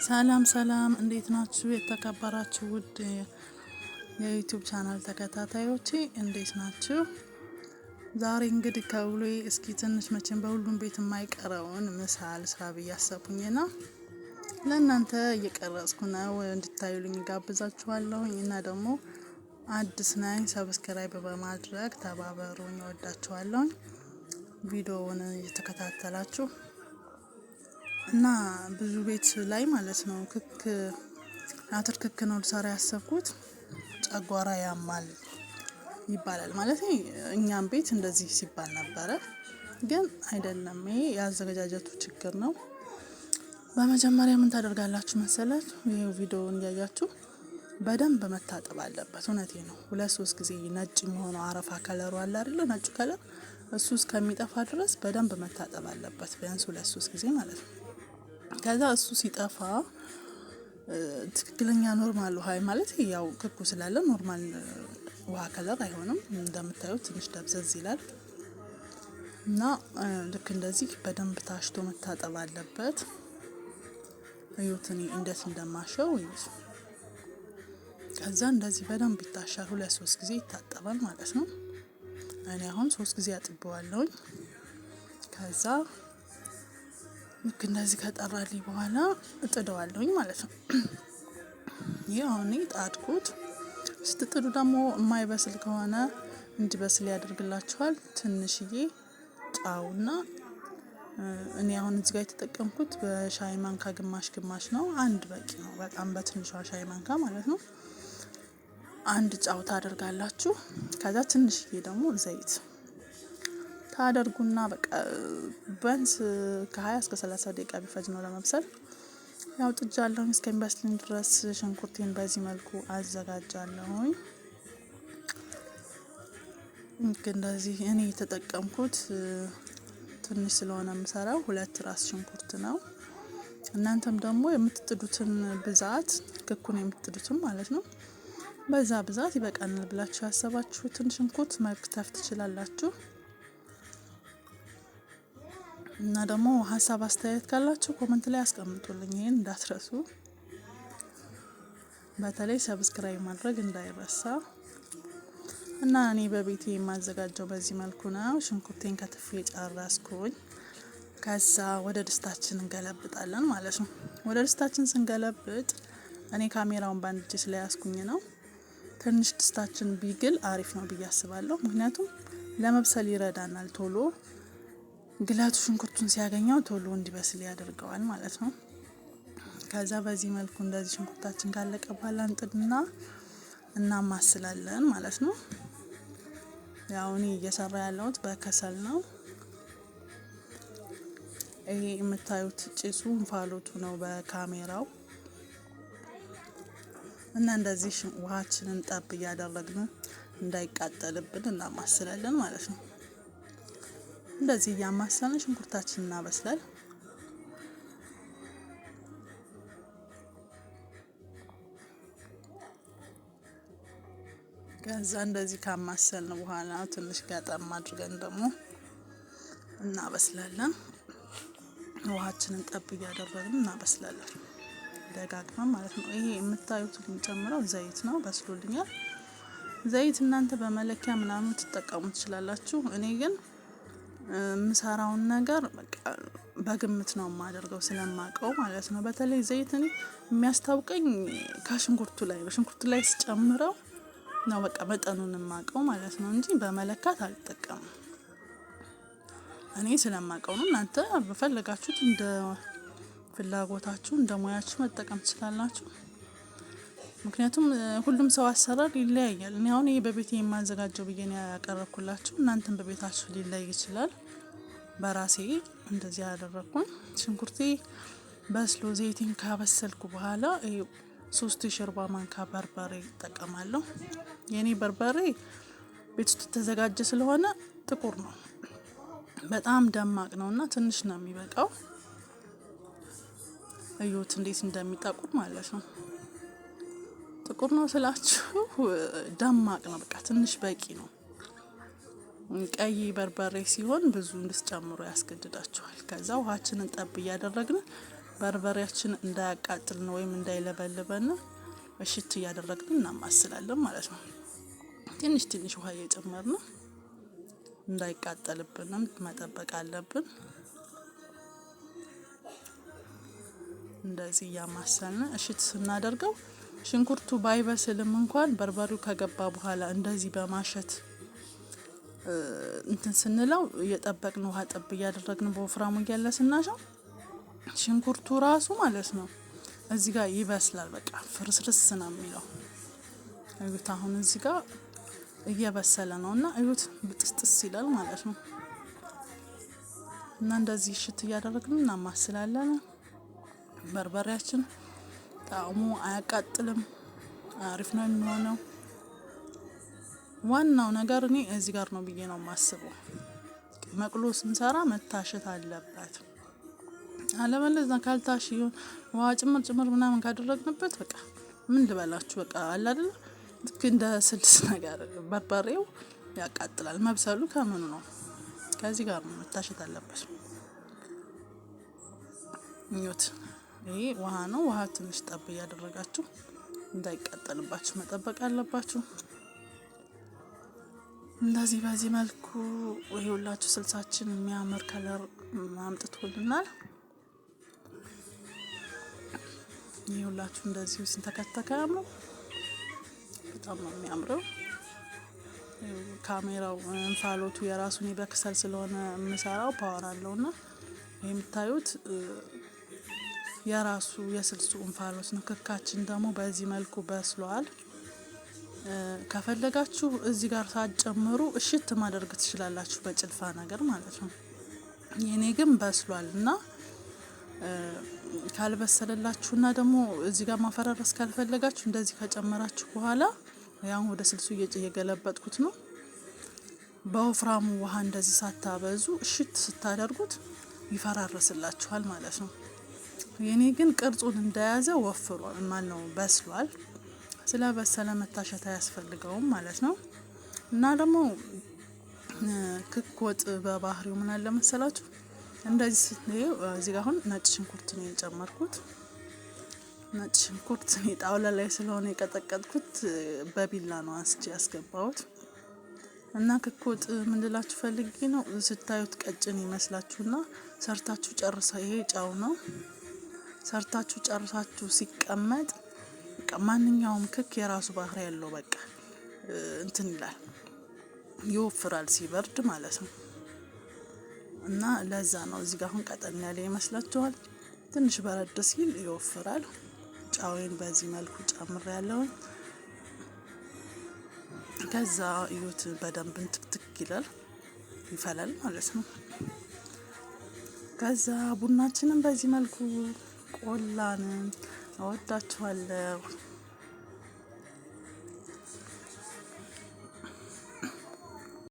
ሰላም ሰላም እንዴት ናችሁ? የተከበራችሁ ውድ የዩቲዩብ ቻናል ተከታታዮቼ እንዴት ናችሁ? ዛሬ እንግዲህ ከውሎዬ እስኪ ትንሽ መቼም በሁሉም ቤት የማይቀረውን ምሳ ልስራ ብዬ አሰብኩኝና ለእናንተ እየቀረጽኩ ነው እንድታዩልኝ ጋብዛችኋለሁ። እና ደግሞ አዲስ ነኝ፣ ሰብስክራይብ በማድረግ ተባበሩኝ። እወዳችኋለሁ። ቪዲዮውን እየተከታተላችሁ እና ብዙ ቤት ላይ ማለት ነው አተር ክክ ነው ልሰራ ያሰብኩት። ጨጓራ ያማል ይባላል ማለት እኛም ቤት እንደዚህ ሲባል ነበረ፣ ግን አይደለም። ይሄ ያዘገጃጀቱ ችግር ነው። በመጀመሪያ ምን ታደርጋላችሁ መሰላችሁ? ይሄው ቪዲዮውን እያያችሁ በደንብ መታጠብ አለበት። እውነቴ ነው። 2-3 ጊዜ ነጭ የሚሆነው አረፋ ከለሩ አለ አይደል? ነጭ ከለር እሱ እስከሚጠፋ ድረስ በደንብ መታጠብ አለበት። ቢያንስ 2-3 ጊዜ ማለት ነው። ከዛ እሱ ሲጠፋ ትክክለኛ ኖርማል ውሃ ማለት ያው ክኩ ስላለ ኖርማል ውሃ ከለር አይሆንም። እንደምታዩት ትንሽ ደብዘዝ ይላል እና ልክ እንደዚህ በደንብ ታሽቶ መታጠብ አለበት። እዩት እኔ እንዴት እንደማሸው እዩት። ከዛ እንደዚህ በደንብ ይታሻል። 2-3 ጊዜ ይታጠባል ማለት ነው። እኔ አሁን 3 ጊዜ አጥበዋለሁ። ከዛ ልክ እንደዚህ ከጠራልኝ በኋላ እጥደዋለሁኝ ማለት ነው። ይሄው አሁን ጣድኩት። ስትጥዱ ደግሞ የማይበስል ከሆነ እንዲበስል ያደርግላችኋል። ትንሽዬ ጫውና እኔ አሁን እዚህ ጋር የተጠቀምኩት በሻይ ማንካ ግማሽ ነው። አንድ በቂ ነው። በጣም በትንሿ ሻይ ማንካ ማለት ነው። አንድ ጫው ታደርጋላችሁ። ከዛ ትንሽዬ ደግሞ ዘይት ታደርጉና በቃ ቢያንስ ከ20 እስከ 30 ደቂቃ ቢፈጅ ነው ለመብሰል። ያው ጥጃለሁ እስከሚበስልኝ ድረስ ሽንኩርቴን በዚህ መልኩ አዘጋጃለሁኝ። እንደዚህ እኔ የተጠቀምኩት ትንሽ ስለሆነ የምሰራው 2 ራስ ሽንኩርት ነው። እናንተም ደግሞ የምትጥዱትን ብዛት ክኩን የምትጥዱትን ማለት ነው በዛ ብዛት ይበቃናል ብላችሁ ያሰባችሁትን ሽንኩርት መክተፍ ትችላላችሁ። እና ደግሞ ሀሳብ አስተያየት ካላችሁ ኮሜንት ላይ አስቀምጡልኝ። ይሄን እንዳትረሱ። በተለይ ሰብስክራይብ ማድረግ እንዳይረሳ። እና እኔ በቤቴ የማዘጋጀው በዚህ መልኩ ነው። ሽንኩርቴን ከትፌ ጨረስኩኝ። ከዛ ወደ ድስታችን እንገለብጣለን ማለት ነው። ወደ ድስታችን ስንገለብጥ እኔ ካሜራውን ባንድ እጄ ስለያዝኩኝ ነው። ትንሽ ድስታችን ቢግል አሪፍ ነው ብዬ አስባለሁ። ምክንያቱም ለመብሰል ይረዳናል። ቶሎ ግላቱ ሽንኩርቱን ሲያገኘው ቶሎ እንዲበስል ያደርገዋል ማለት ነው። ከዛ በዚህ መልኩ እንደዚህ ሽንኩርታችን ካለቀ በኋላ እንጥድና እናማስላለን ማለት ነው። ያው እኔ እየሰራ ያለሁት በከሰል ነው። ይሄ የምታዩት ጭሱ እንፋሎቱ ነው በካሜራው። እና እንደዚህ ውሃችንን ጠብ እያደረግን እንዳይቃጠልብን እናማስላለን ማለት ነው። እንደዚህ እያማሰልን ሽንኩርታችንን እናበስላለን። ከዛ እንደዚህ ካማሰልን በኋላ ትንሽ ጋጠም አድርገን ደግሞ እናበስላለን። ውሃችንን ጠብ እያደረግን እናበስላለን ደጋግመን ማለት ነው። ይሄ የምታዩት የምጨምረው ዘይት ነው። በስሎልኛል። ዘይት እናንተ በመለኪያ ምናምን ትጠቀሙ ትችላላችሁ። እኔ ግን ምሰራውን ነገር በቃ በግምት ነው የማደርገው ስለማቀው ማለት ነው። በተለይ ዘይት እኔ የሚያስታውቀኝ ከሽንኩርቱ ላይ ስጨምረው ነው በቃ መጠኑን የማቀው ማለት ነው እንጂ በመለካት አልጠቀምም። እኔ ስለማቀው ነው። እናንተ በፈለጋችሁት እንደ ፍላጎታችሁ እንደ ሙያችሁ መጠቀም ትችላላችሁ። ምክንያቱም ሁሉም ሰው አሰራር ይለያያል። እኔ አሁን ይሄ በቤቴ የማዘጋጀው ብዬ ነው ያቀረብኩላችሁ። እናንተም በቤታችሁ ሊለያይ ይችላል። በራሴ እንደዚህ ያደረኩኝ ሽንኩርቴ በስሎ ዘይቴን ካበሰልኩ በኋላ 3 የሾርባ ማንካ በርበሬ እጠቀማለሁ። የኔ በርበሬ ቤት ውስጥ ተዘጋጀ ስለሆነ ጥቁር ነው። በጣም ደማቅ ነውና ትንሽ ነው የሚበቃው። እዩት እንዴት እንደሚጠቁር ማለት ነው። ጥቁር ነው ስላችሁ ደማቅ ነው። በቃ ትንሽ በቂ ነው። ቀይ በርበሬ ሲሆን ብዙ እንድትጨምሩ ያስገድዳችኋል። ከዛ ውሃችንን ጠብ እያደረግን በርበሬያችን እንዳያቃጥልን ወይም እንዳይለበልበን እሽት እያደረግን እናማስላለን ማለት ነው። ትንሽ ትንሽ ውሃ እየጨመርን እንዳይቃጠልብንም መጠበቅ አለብን። እንደዚህ እያማሰልን እሽት ስናደርገው ሽንኩርቱ ባይበስልም እንኳን በርበሬው ከገባ በኋላ እንደዚህ በማሸት እንትን ስንለው እየጠበቅን ውሃ ጠብ እያደረግን በወፍራሙ እያለስናሻው ሽንኩርቱ ራሱ ማለት ነው እዚህ ጋር ይበስላል። በቃ ፍርስርስ ነው የሚለው። እዩት አሁን እዚህ ጋር እየበሰለ ነውና እዩት ብጥስጥስ ይላል ማለት ነው። እና እንደዚህ እሽት እያደረግን እናማስላለን። በርበሬያችን ጣዕሙ አያቃጥልም፣ አሪፍ ነው የሚሆነው። ዋናው ነገር እኔ እዚህ ጋር ነው ብዬ ነው የማስበው። መቅሎ ስንሰራ መታሸት አለበት። አለበለዚያ ካልታሽ ውሃ ጭምር ምናምን ካደረግንበት በቃ ምን ልበላችሁ በቃ አለ አይደል ልክ እንደ ስልስ ነገር በርበሬው ያቃጥላል። መብሰሉ ከምኑ ነው? ከዚህ ጋር ነው መታሸት አለበት። እዩት ይሄ ውሃ ነው። ውሃ ትንሽ ጠብ እያደረጋችሁ እንዳይቃጠልባችሁ መጠበቅ አለባችሁ። እንደዚህ በዚህ መልኩ ይኸውላችሁ ስልሳችን የሚያምር ከለር አምጥቶልናል። ይኸውላችሁ እንደዚህ ሲንተከተከ ነው በጣም ነው የሚያምረው። ካሜራው እንፋሎቱ የራሱን በክሰል ስለሆነ የምሰራው ፓወር አለውና የምታዩት የራሱ የስልሱ እንፋሎት ነው። ክካችን ደግሞ በዚህ መልኩ በስሏል። ከፈለጋችሁ እዚህ ጋር ሳትጨምሩ እሽት ማድረግ ትችላላችሁ በጭልፋ ነገር ማለት ነው። የኔ ግን በስሏልና ካልበሰለላችሁና ደግሞ እዚህ ጋር ማፈራረስ ካልፈለጋችሁ እንደዚህ ከጨመራችሁ በኋላ ያው ወደ ስልሱ እየገለበጥኩት ነው። በወፍራሙ ውሃ እንደዚህ ሳታበዙ እሽት ስታደርጉት ይፈራረስላችኋል ማለት ነው። የኔ ግን ቅርጹን እንደያዘ ወፍሯል ማለት ነው፣ በስሏል። ስለበሰለ መታሸት አያስፈልገውም ማለት ነው። እና ደግሞ ክክ ወጥ በባህሪው ምን አለ መሰላችሁ እንደዚህ እዚህ ጋር አሁን ነጭ ሽንኩርት ነው የጨመርኩት። ነጭ ሽንኩርት ጣውላ ላይ ስለሆነ የቀጠቀጥኩት በቢላ ነው አንስቼ ያስገባሁት። እና ክክ ወጥ ምን ልላችሁ ፈልጌ ነው ስታዩት ቀጭን ይመስላችሁና ሰርታችሁ ጨርሳ ይሄ ጫው ነው ሰርታችሁ ጨርሳችሁ ሲቀመጥ በቃ ማንኛውም ክክ የራሱ ባህሪ ያለው በቃ እንትን ይላል ይወፍራል ሲበርድ ማለት ነው። እና ለዛ ነው እዚህ ጋር አሁን ቀጠን ያለ ይመስላችኋል። ትንሽ በረድ ሲል ይወፍራል። ጫውን በዚህ መልኩ ጨምሬያለሁ። ከዛ እዩት በደንብ እንትክትክ ይላል ይፈላል ማለት ነው። ከዛ ቡናችንን በዚህ መልኩ ቆላን። እወዳችኋለሁ።